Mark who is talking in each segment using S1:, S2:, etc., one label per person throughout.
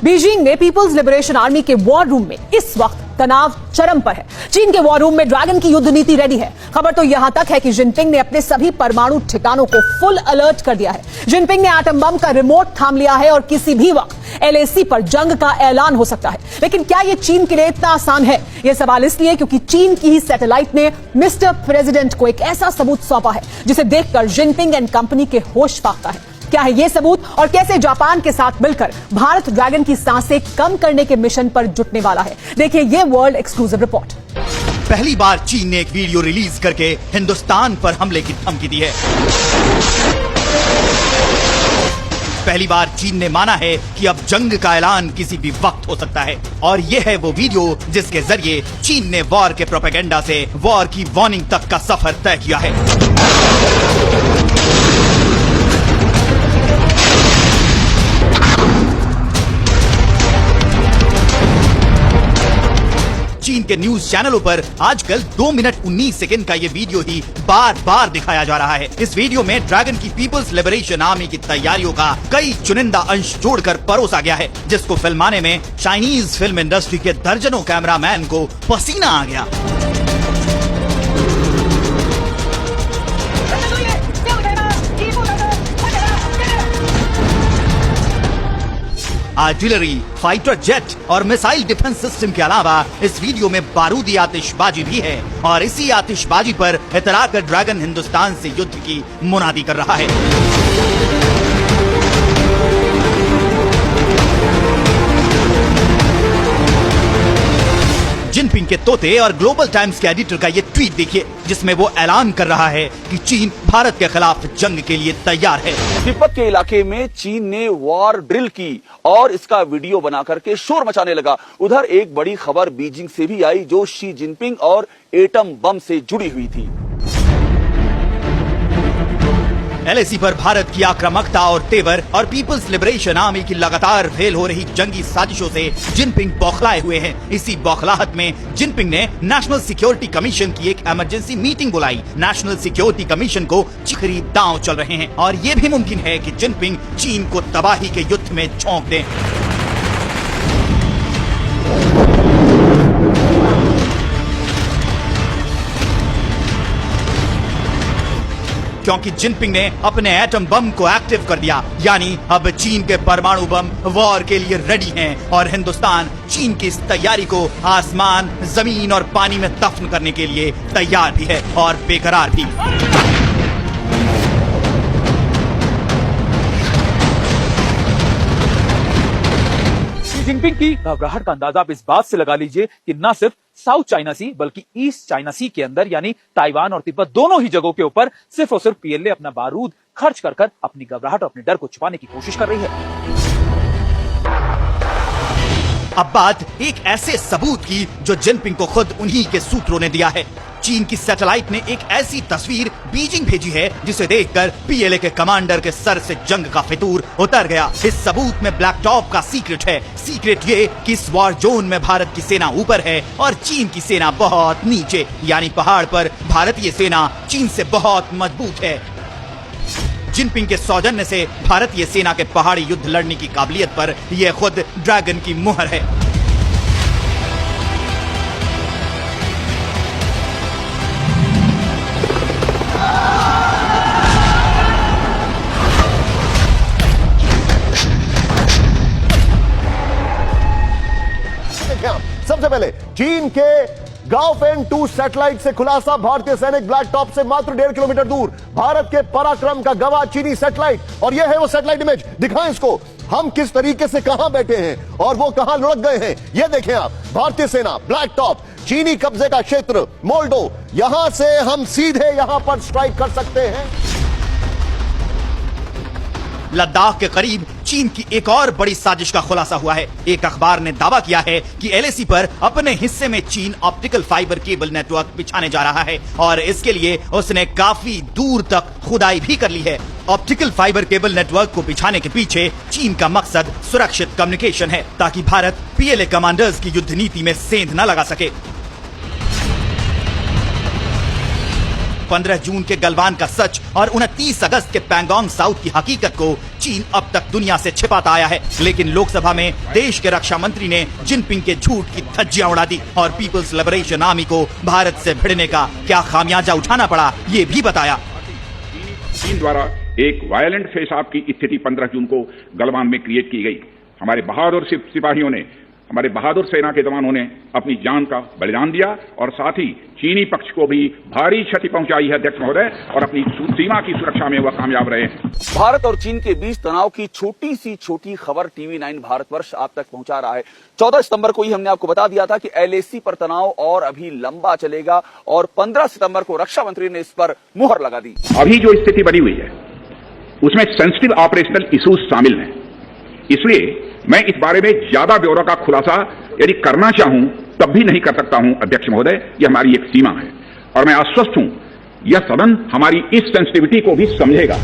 S1: Beijing में peoples liberation army के war room में इस वक्त तनाव चरम पर है। चीन के वॉर रूम में ड्रैगन की युद्ध नीति रेडी है। खबर तो यहां तक है कि जिनपिंग ने अपने सभी परमाणु ठिकानों को फुल अलर्ट कर दिया है। जिनपिंग ने एटम बम का रिमोट थाम लिया है और किसी भी वक्त एलएसी पर जंग का ऐलान हो सकता है। लेकिन क्या यह चीन के लिए इतना आसान है? यह सवाल इसलिए क्योंकि चीन की ही सैटेलाइट ने मिस्टर प्रेसिडेंट को एक ऐसा सबूत सौंपा है जिसे देखकर जिनपिंग एंड कंपनी के होश फाख्ता है। क्या है ये सबूत और कैसे जापान के साथ मिलकर भारत ड्रैगन की सांसें कम करने के मिशन पर जुटने वाला है? देखिए ये वर्ल्ड एक्सक्लूसिव रिपोर्ट।
S2: पहली बार चीन ने एक वीडियो रिलीज करके हिंदुस्तान पर हमले की धमकी दी है। पहली बार चीन ने माना है कि अब जंग का ऐलान किसी भी वक्त हो सकता है। और यह है वो वीडियो जिसके जरिए चीन ने वॉर के प्रोपेगेंडा से वॉर की वार्निंग तक का सफर तय किया है। चीन के न्यूज चैनलों पर आजकल 2 मिनट 19 सेकंड का ये वीडियो ही बार बार दिखाया जा रहा है। इस वीडियो में ड्रैगन की पीपल्स लिबरेशन आर्मी की तैयारियों का कई चुनिंदा अंश जोड़कर परोसा गया है, जिसको फिल्माने में चाइनीज फिल्म इंडस्ट्री के दर्जनों कैमरामैन को पसीना आ गया। आर्टिलरी, फाइटर जेट और मिसाइल डिफेंस सिस्टम के अलावा इस वीडियो में बारूदी आतिशबाजी भी है और इसी आतिशबाजी पर इतराकर ड्रैगन हिंदुस्तान से युद्ध की मुनादी कर रहा है। जिनपिंग के तोते और ग्लोबल टाइम्स के एडिटर का ये ट्वीट देखिए, जिसमें वो ऐलान कर रहा है कि चीन भारत के खिलाफ जंग के लिए तैयार है।
S3: तिब्बत के इलाके में चीन ने वॉर ड्रिल की और इसका वीडियो बना करके शोर मचाने लगा। उधर एक बड़ी खबर बीजिंग से भी आई जो शी जिनपिंग और एटम बम से जुड़ी हुई थी।
S2: एलएसी पर भारत की आक्रामकता और तेवर और पीपल्स लिबरेशन आर्मी की लगातार फेल हो रही जंगी साजिशों से जिनपिंग बौखलाए हुए हैं। इसी बौखलाहट में जिनपिंग ने नेशनल सिक्योरिटी कमीशन की एक इमरजेंसी मीटिंग बुलाई। नेशनल सिक्योरिटी कमीशन को चिखरी दांव चल रहे हैं और ये भी मुमकिन है कि जिनपिंग चीन को तबाही के युद्ध में झोंक दें। क्योंकि जिनपिंग ने अपने एटम बम को एक्टिव कर दिया, यानी अब चीन के परमाणु बम वॉर के लिए रेडी हैं और हिंदुस्तान चीन की इस तैयारी को आसमान, जमीन और पानी में दफन करने के लिए तैयार भी है और बेकरार भी।
S4: जिनपिंग की घबराहट का अंदाजा आप इस बात से लगा लीजिए कि न सिर्फ साउथ चाइना सी बल्कि ईस्ट चाइना सी के अंदर यानी ताइवान और तिब्बत दोनों ही जगहों के ऊपर सिर्फ और सिर्फ पीएलए अपना बारूद खर्च कर अपनी घबराहट और अपने डर को छुपाने की कोशिश कर रही है।
S2: अब बात एक ऐसे सबूत की जो जिनपिंग को खुद उन्हीं के सूत्रों ने दिया है। चीन की सैटेलाइट ने एक ऐसी तस्वीर बीजिंग भेजी है जिसे देखकर पीएलए के कमांडर के सर से जंग का फितूर उतर गया। इस सबूत में ब्लैक टॉप का सीक्रेट है। सीक्रेट ये कि इस वॉर जोन में भारत की सेना ऊपर है और चीन की सेना बहुत नीचे, यानी पहाड़ पर भारतीय सेना चीन से बहुत मजबूत है। जिनपिंग के सौजन्य से भारतीय सेना के पहाड़ी युद्ध लड़ने की काबिलियत पर यह खुद ड्रैगन की मुहर है।
S5: सबसे पहले चीन के गाओफेन 2 सैटेलाइट से खुलासा, भारतीय सैनिक ब्लैक टॉप से मात्र 1.5 किलोमीटर दूर, भारत के पराक्रम का गवाह चीनी सैटेलाइट। और यह है वो सैटेलाइट इमेज, दिखाएं इसको, हम किस तरीके से कहां बैठे हैं और वो कहां लुढ़क गए हैं। ये देखें आप, भारतीय सेना ब्लैक टॉप, चीनी कब्जे का क्षेत्र मोल्डो, यहां से हम सीधे यहां पर स्ट्राइक कर सकते हैं।
S2: लद्दाख के करीब चीन की एक और बड़ी साजिश का खुलासा हुआ है। एक अखबार ने दावा किया है कि एलएसी पर अपने हिस्से में चीन ऑप्टिकल फाइबर केबल नेटवर्क बिछाने जा रहा है और इसके लिए उसने काफी दूर तक खुदाई भी कर ली है। ऑप्टिकल फाइबर केबल नेटवर्क को बिछाने के पीछे चीन का मकसद सुरक्षित कम्युनिकेशन है, ताकि भारत पीएलए कमांडर्स की युद्ध नीति में सेंध न लगा सके। 15 जून के गलवान का सच और 29 अगस्त के पैंगोंग साउथ की हकीकत को चीन अब तक दुनिया से छिपाता आया है। लेकिन लोकसभा में देश के रक्षा मंत्री ने जिनपिंग के झूठ की धज्जियां उड़ा दी और पीपल्स लिबरेशन आर्मी को भारत से भिड़ने का क्या खामियाजा उठाना पड़ा, ये भी बताया।
S6: चीन द्वारा एक वायलेंट फेस ऑफ की स्थिति 15 जून को गलवान में क्रिएट की गई। हमारे बहादुर सिपाहियों ने, हमारे बहादुर सेना के जवानों ने अपनी जान का बलिदान दिया और साथ ही चीनी पक्ष को भी भारी क्षति पहुंचाई है अध्यक्ष महोदय, और अपनी सीमा की सुरक्षा में वह कामयाब रहे।
S3: भारत और चीन के बीच तनाव की छोटी खबर टीवी 9 भारतवर्ष आप तक पहुंचा रहा है। 14 सितंबर को ही हमने आपको बता दिया था कि LAC पर तनाव और अभी लंबा चलेगा और 15 सितंबर को रक्षा मंत्री ने इस पर मुहर लगा दी।
S6: अभी जो स्थिति बनी हुई है उसमें सेंसिटिव ऑपरेशनल इश्यूज शामिल हैं, इसलिए मैं इस बारे में ज्यादा ब्यौरा का खुलासा यदि करना चाहूं तब भी नहीं कर सकता हूं अध्यक्ष महोदय, यह हमारी एक सीमा है और मैं आश्वस्त हूं यह सदन हमारी इस सेंसिटिविटी को भी समझेगा।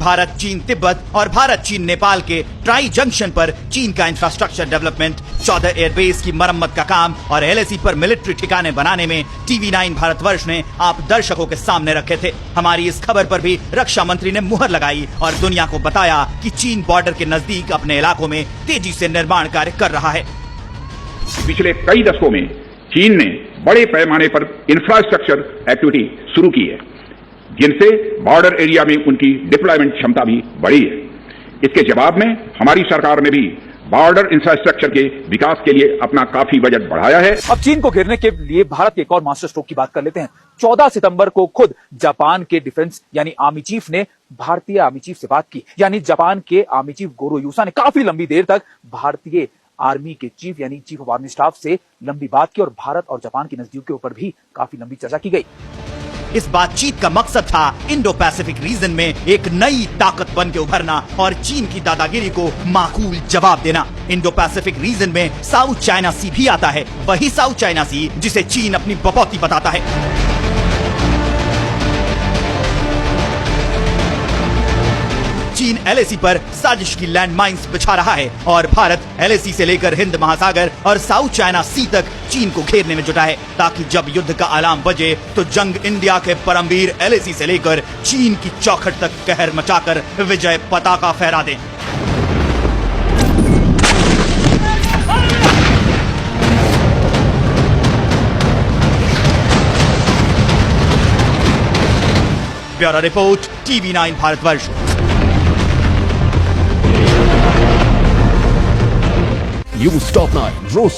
S2: भारत चीन तिब्बत और भारत चीन नेपाल के ट्राई जंक्शन पर चीन का इंफ्रास्ट्रक्चर डेवलपमेंट, 14 एयरबेस की मरम्मत का काम और LAC पर मिलिट्री ठिकाने बनाने में टीवी 9 भारतवर्ष ने आप दर्शकों के सामने रखे थे। हमारी इस खबर पर भी रक्षा मंत्री ने मुहर लगाई और दुनिया को बताया कि चीन बॉर्डर के नजदीक अपने इलाकों में तेजी से निर्माण कार्य कर रहा है।
S6: पिछले कई दशकों में चीन ने बड़े पैमाने पर इंफ्रास्ट्रक्चर एक्टिविटी शुरू की है, जिनसे बॉर्डर एरिया में उनकी डिप्लॉयमेंट क्षमता भी बढ़ी है। इसके जवाब में हमारी सरकार ने भी बॉर्डर इंफ्रास्ट्रक्चर के विकास के लिए अपना काफी बजट बढ़ाया है।
S4: अब चीन को घेरने के लिए भारत के एक और मास्टर स्ट्रोक की बात कर लेते हैं। 14 सितंबर को खुद जापान के डिफेंस यानी आर्मी चीफ ने भारतीय आर्मी चीफ से बात की। यानी जापान के आर्मी चीफ गोरो यूसा ने काफी लंबी देर तक भारतीय आर्मी के चीफ यानी चीफ ऑफ आर्मी स्टाफ से लंबी बात की और भारत और जापान की नजदीकियों पर भी काफी लंबी चर्चा की गई।
S2: इस बातचीत का मकसद था इंडो पैसिफिक रीजन में एक नई ताकत बन के उभरना और चीन की दादागिरी को माकूल जवाब देना। इंडो पैसिफिक रीजन में साउथ चाइना सी भी आता है, वही साउथ चाइना सी जिसे चीन अपनी बपौती बताता है। चीन LAC पर साजिश की लैंडमाइंस बिछा रहा है और भारत LAC से लेकर हिंद महासागर और साउथ चाइना सी तक चीन को घेरने में जुटा है, ताकि जब युद्ध का अलार्म बजे तो जंग इंडिया के परमवीर LAC से लेकर चीन की चौखट तक कहर मचाकर विजय पताका फहरा दें। Bureau report TV 9 Bharatvarsh.
S5: News Top 9 रोज